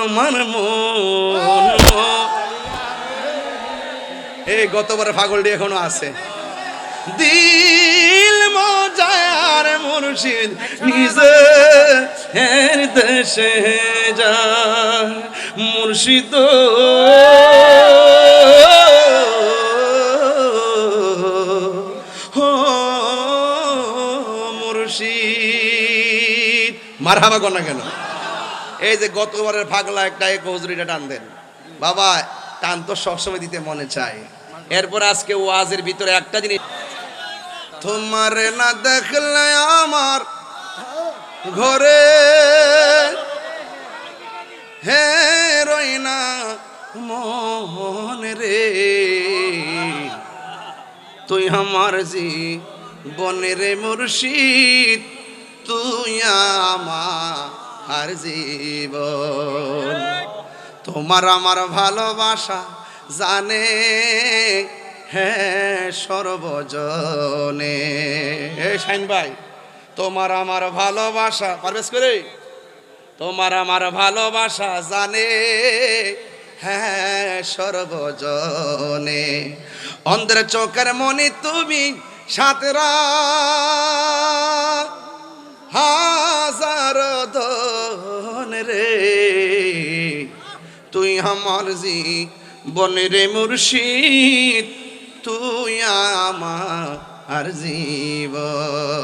আমার মন। এই গতবারে পাগলটি এখনো আছে। দিল মজার মুর্শিদ নিজের দেশে যায় মুর্শিদ মুর্শিদ। মারহাবা কর না কেন? এই যে গতবারের পাগলা একটা এক হুজুরিটা টান দেন বাবা, টান তো সবসময় দিতে মনে চায়। এরপর আজকে ওয়াজের ভিতরে একটা জিনিস, তোমার না দেখলে আমার ঘরে হে রই না মন রে, তুই আমার জীবনের মুর্শিদ, তুই আমার জীবন। তোমার আমার ভালোবাসা জানে হ্যাঁ সর্বজনে। শাইন ভাই, তোমার আমার ভালোবাসা পারবেশ করে, তোমার আমার ভালোবাসা জানে হ্যাঁ সর্বজনে। অন্ধের চোখের মনি তুমি সাতরা হাজার ধন রে, তুই আমার জীবনের মুর্শিদ, তুই আমার জীবন।